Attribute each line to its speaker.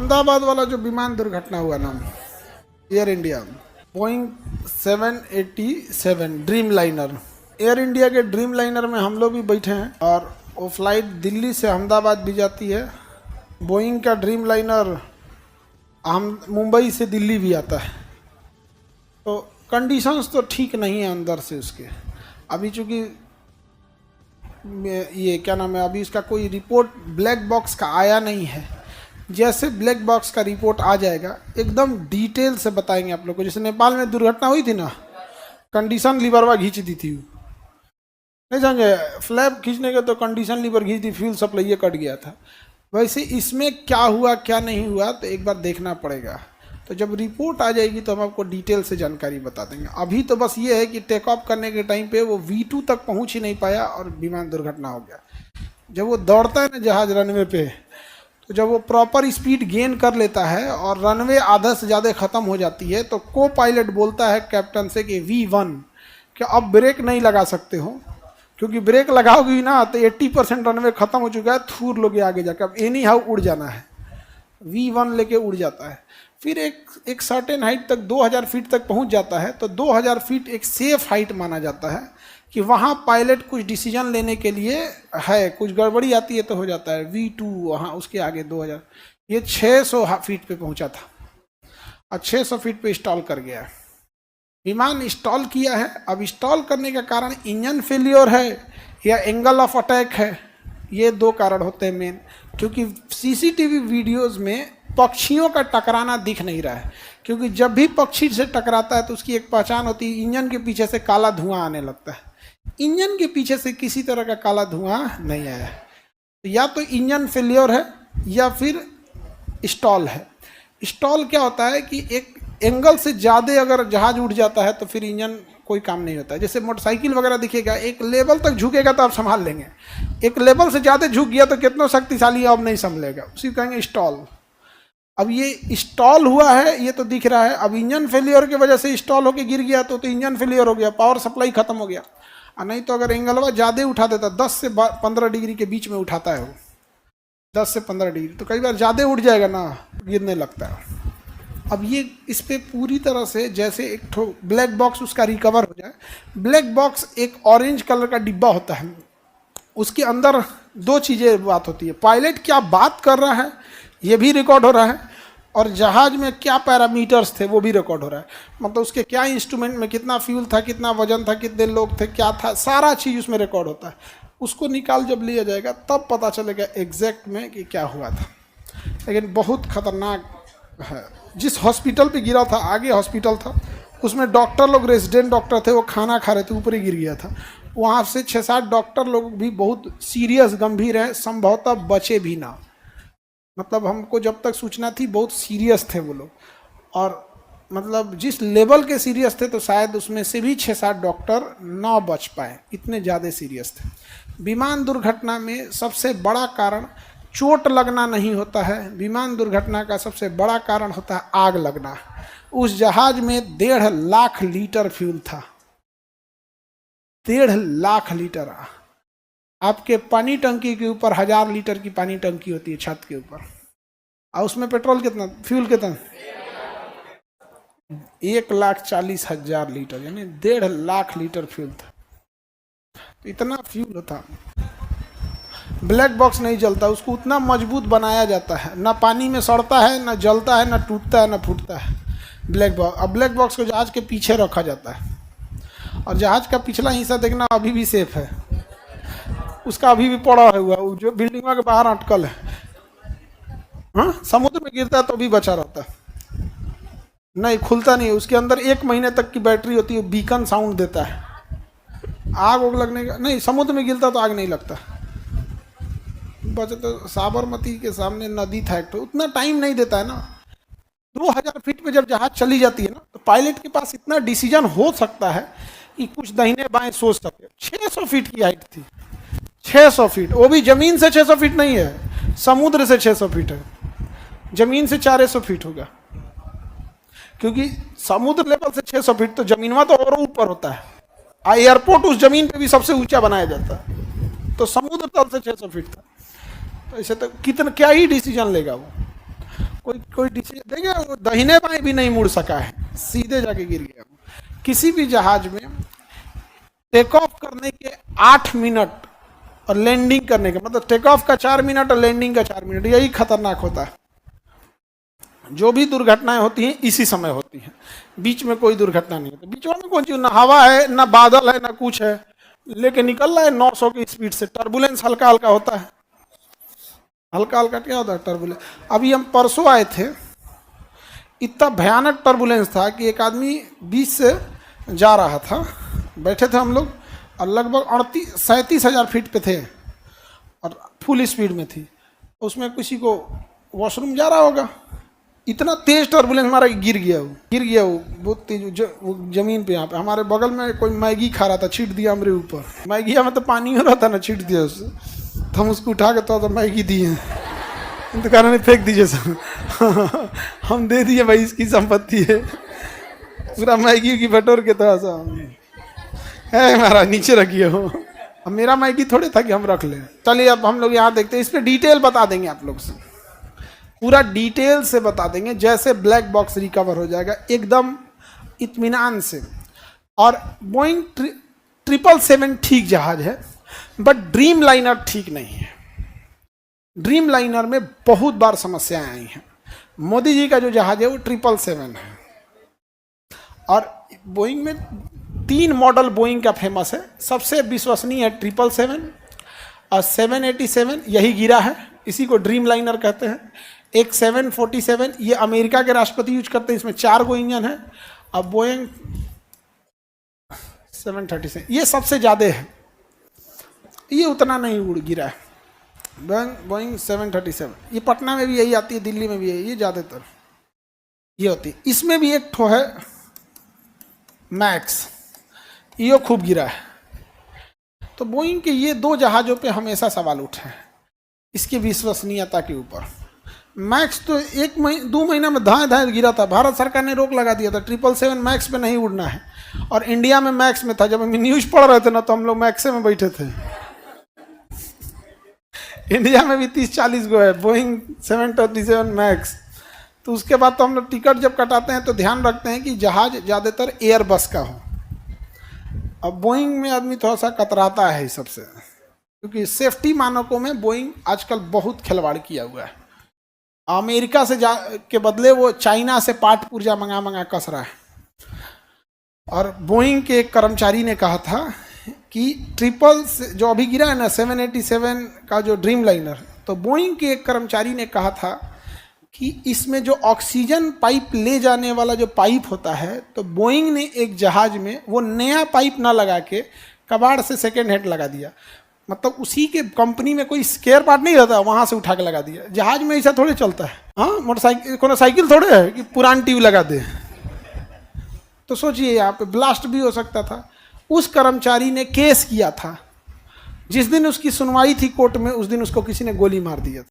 Speaker 1: अहमदाबाद वाला जो विमान दुर्घटना हुआ ना, air India Boeing 787 dream liner, air India के ड्रीम लाइनर में हम लोग भी बैठे हैं और वो फ्लाइट दिल्ली से अहमदाबाद भी जाती है। बोइंग का ड्रीम लाइनर मुंबई से दिल्ली भी आता है। तो कंडीशंस तो ठीक नहीं है अंदर से उसके। अभी चूँकि ये क्या नाम है, अभी इसका कोई रिपोर्ट ब्लैक बॉक्स का आया नहीं है। जैसे ब्लैक बॉक्स का रिपोर्ट आ जाएगा एकदम डिटेल से बताएंगे आप लोग को। जैसे नेपाल में दुर्घटना हुई थी ना, कंडीशन लीवरवा खींच दी थी, नहीं समझे, फ्लैप खींचने के तो कंडीशन लीवर खींच दी, फ्यूल सप्लाई कट गया था। वैसे इसमें क्या हुआ क्या नहीं हुआ तो एक बार देखना पड़ेगा। तो जब रिपोर्ट आ जाएगी तो हम आपको डिटेल से जानकारी बता देंगे। अभी तो बस ये है कि टेक ऑफ करने के टाइम पे वो V2 तक पहुंच ही नहीं पाया और विमान दुर्घटना हो गया। जब वो दौड़ता है ना जहाज रनवे पे, तो जब वो प्रॉपर स्पीड गेन कर लेता है और रनवे आधा से ज़्यादा ख़त्म हो जाती है तो को पायलट बोलता है कैप्टन से कि V1 कि अब ब्रेक नहीं लगा सकते हो, क्योंकि ब्रेक लगाओगी ना तो 80% रनवे ख़त्म हो चुका है, थूर लोगे आगे जाकर, अब एनी हाउ उड़ जाना है। V1 लेके उड़ जाता है। फिर एक सर्टेन हाइट तक 2000 फीट तक पहुंच जाता है। तो 2000 फीट एक सेफ हाइट माना जाता है कि वहाँ पायलट कुछ डिसीजन लेने के लिए है, कुछ गड़बड़ी आती है तो हो जाता है। V2 वहाँ उसके आगे 2000, ये 600 फीट पे पहुंचा था और 600 फीट पे इंस्टॉल कर गया है। विमान इंस्टॉल किया है। अब इंस्टॉल करने का कारण इंजन फेलियर है या एंगल ऑफ अटैक है, ये दो कारण होते हैं मेन। क्योंकि सीसीटीवी वीडियोस में पक्षियों का टकराना दिख नहीं रहा है, क्योंकि जब भी पक्षी से टकराता है तो उसकी एक पहचान होती है, इंजन के पीछे से काला धुआं आने लगता है। इंजन के पीछे से किसी तरह का काला धुआं नहीं आया है। तो या तो इंजन फेलियर है या फिर स्टॉल है। स्टॉल क्या होता है कि एक एंगल से ज़्यादा अगर जहाज उठ जाता है तो फिर इंजन कोई काम नहीं होता है। जैसे मोटरसाइकिल वगैरह दिखेगा, एक लेवल तक झुकेगा तो आप संभाल लेंगे, एक लेवल से ज़्यादा झुक गया तो कितना शक्तिशाली है अब नहीं संभलेगा, उसी कहेंगे स्टॉल। अब ये स्टॉल हुआ है, ये तो दिख रहा है। अब इंजन फेलियर की वजह से स्टॉल होकर गिर गया तो इंजन फेलियर हो गया, पावर सप्लाई खत्म हो गया। और नहीं तो अगर एंगलवा ज़्यादा उठा देता, 10 से 15 डिग्री के बीच में उठाता है वो, 10 से 15 डिग्री, तो कई बार ज़्यादा उठ जाएगा ना, गिरने लगता है। अब ये इस पर पूरी तरह से जैसे एक ठो ब्लैक बॉक्स उसका रिकवर हो जाए। ब्लैक बॉक्स एक ऑरेंज कलर का डिब्बा होता है, उसके अंदर दो चीज़ें बात होती है। पायलट क्या बात कर रहा है ये भी रिकॉर्ड हो रहा है, और जहाज में क्या पैरामीटर्स थे वो भी रिकॉर्ड हो रहा है। मतलब उसके क्या इंस्ट्रूमेंट में कितना फ्यूल था, कितना वजन था, कितने लोग थे, क्या था, सारा चीज़ उसमें रिकॉर्ड होता है। उसको निकाल जब लिया जाएगा तब पता चलेगा एग्जैक्ट में कि क्या हुआ था। लेकिन बहुत खतरनाक है। जिस हॉस्पिटल पे गिरा था, आगे हॉस्पिटल था, उसमें डॉक्टर लोग, रेजिडेंट डॉक्टर थे, वो खाना खा रहे थे, ऊपर ही गिर गया था। वहाँ से 6-7 डॉक्टर लोग भी बहुत सीरियस गंभीर हैं, संभवतः बचे भी ना। मतलब हमको जब तक सूचना थी बहुत सीरियस थे वो लोग, और मतलब जिस लेवल के सीरियस थे तो शायद उसमें से भी 6-7 डॉक्टर ना बच पाए, इतने ज़्यादा सीरियस थे। विमान दुर्घटना में सबसे बड़ा कारण चोट लगना नहीं होता है, विमान दुर्घटना का सबसे बड़ा कारण होता है आग लगना। उस जहाज में 1.5 लाख लीटर फ्यूल था, 1.5 लाख लीटर। आपके पानी टंकी के ऊपर 1000 लीटर की पानी टंकी होती है छत के ऊपर, और उसमें पेट्रोल कितना, फ्यूल कितना, 1,40,000 लीटर, यानी 1.5 लाख लीटर फ्यूल था। तो इतना फ्यूल था। ब्लैक बॉक्स नहीं जलता, उसको उतना मजबूत बनाया जाता है, ना पानी में सड़ता है, ना जलता है, ना टूटता है, ना फूटता है ब्लैक बॉक्स। अब ब्लैक बॉक्स को जहाज के पीछे रखा जाता है, और जहाज का पिछला हिस्सा देखना अभी भी सेफ है, उसका अभी भी पड़ा हुआ है, जो बिल्डिंग के बाहर अटकल है। हाँ, समुद्र में गिरता है तो भी बचा रहता है, नहीं खुलता नहीं है। उसके अंदर 1 महीने तक की बैटरी होती है, बीकन साउंड देता है। आग उग लगने का नहीं, समुद्र में गिरता तो आग नहीं लगता। बचे तो साबरमती के सामने नदी था एक, तो उतना टाइम नहीं देता है ना। 2000 फीट पे जब जहाज चली जाती है ना, तो पायलट के पास इतना डिसीजन हो सकता है कि कुछ दाहिने बाएं सोच सके। 600 फीट की हाइट थी, 600 फीट, वो भी जमीन से 600 फीट नहीं है, समुद्र से 600 फीट है, जमीन से 400 फीट होगा। क्योंकि समुद्र लेवल से 600 फीट तो जमीनवा तो और ऊपर होता है, एयरपोर्ट उस जमीन पे भी सबसे ऊंचा बनाया जाता है, तो समुद्र तल से 600 फीट था। तो ऐसे तो कितना क्या ही डिसीजन लेगा वो, कोई कोई डिसीजन देखिए, वो दाहिने बाएं भी नहीं मुड़ सका है, सीधे जाके गिर गया। किसी भी जहाज में टेक ऑफ करने के 8 मिनट और लैंडिंग करने के, मतलब टेक ऑफ का 4 मिनट और लैंडिंग का 4 मिनट, यही खतरनाक होता है। जो भी दुर्घटनाएं होती हैं इसी समय होती हैं, बीच में कोई दुर्घटना नहीं होती। बीच में कौन चीज, ना हवा है ना बादल है ना कुछ है, लेके निकल रहा है 900 की स्पीड से। टर्बुलेंस हल्का हल्का होता है, हल्का हल्का क्या होता है टर्बुलेंस। अभी हम परसों आए थे, इतना भयानक टर्बुलेंस था कि एक आदमी बीच से जा रहा था, बैठे थे हम लोग, और लगभग 37 हज़ार फीट पे थे और फुल स्पीड में थी। उसमें किसी को वॉशरूम जा रहा होगा, इतना तेज टर्बुलेंस मारा कि गिर गया वो बहुत तेज वो जमीन पे। यहाँ पे हमारे बगल में कोई मैगी खा रहा था, छीट दिया हमारे ऊपर। मैगी में तो पानी हो रहा था ना, छीट दिया उससे, तो हम उसको उठा के तो मैगी दिए, तो कारण नहीं फेंक दीजिए सर। हम दे दिए भाई, इसकी संपत्ति है, पूरा मैगी की बटोर के थोड़ा सा है हमारा, नीचे रखिए हो। अब मेरा मैगी थोड़े था कि हम रख लें। चलिए अब हम लोग यहाँ देखते हैं, इस पर डिटेल बता देंगे आप लोग से, पूरा डिटेल से बता देंगे, जैसे ब्लैक बॉक्स रिकवर हो जाएगा एकदम इत्मीनान से। और बोइंग 777 ठीक जहाज है, बट ड्रीम लाइनर ठीक नहीं है। ड्रीम लाइनर में बहुत बार समस्याएं आई हैं। मोदी जी का जो जहाज है वो 777 है, और बोइंग में 3 मॉडल बोइंग का फेमस है। सबसे विश्वसनीय है 777 और 787, यही गिरा है, इसी को ड्रीम लाइनर कहते हैं। एक 747, ये अमेरिका के राष्ट्रपति यूज करते हैं, इसमें 4 गो इंजन है। अब बोइंग 737 ये सबसे ज़्यादा है, ये उतना नहीं उड़ गिरा है। बोइंग 737 ये पटना में भी यही आती है, दिल्ली में भी यही, ये ज़्यादातर ये होती है। इसमें भी एक ठो है मैक्स, ये खूब गिरा है। तो बोइंग के ये 2 जहाज़ों पे हमेशा सवाल उठे हैं, इसकी विश्वसनीयता के ऊपर। मैक्स तो 2 महीना में धाए गिरा था, भारत सरकार ने रोक लगा दिया था, 777 मैक्स पे नहीं उड़ना है। और इंडिया में मैक्स में था, जब हम न्यूज़ पढ़ रहे थे ना, तो हम लोग मैक्से में बैठे थे। इंडिया में भी 30-40 गो है बोइंग 737 मैक्स। तो उसके बाद तो हम लोग टिकट जब कटाते हैं तो ध्यान रखते हैं कि जहाज ज़्यादातर एयर बस का हो। अब बोइंग में आदमी थोड़ा सा कतराता है इस सबसे, क्योंकि सेफ्टी मानकों में बोइंग आजकल बहुत खिलवाड़ किया हुआ है। अमेरिका से के बदले वो चाइना से पार्ट पुर्जा मंगा कस रहा है। और बोइंग के एक कर्मचारी ने कहा था कि जो अभी गिरा है ना 787 का जो ड्रीम लाइनर, तो बोइंग के एक कर्मचारी ने कहा था कि इसमें जो ऑक्सीजन पाइप ले जाने वाला जो पाइप होता है, तो बोइंग ने एक जहाज में वो नया पाइप ना लगा के कबाड़ से सेकेंड हैंड लगा दिया। मतलब उसी के कंपनी में कोई स्केयर पार्ट नहीं रहता, वहां से उठा के लगा दिया। जहाज में ऐसा थोड़े चलता है, हाँ मोटरसाइकिल को साइकिल थोड़े है कि पुरानी ट्यूब लगा दे। तो सोचिए यहाँ पे ब्लास्ट भी हो सकता था। उस कर्मचारी ने केस किया था, जिस दिन उसकी सुनवाई थी कोर्ट में, उस दिन उसको किसी ने गोली मार दिया था।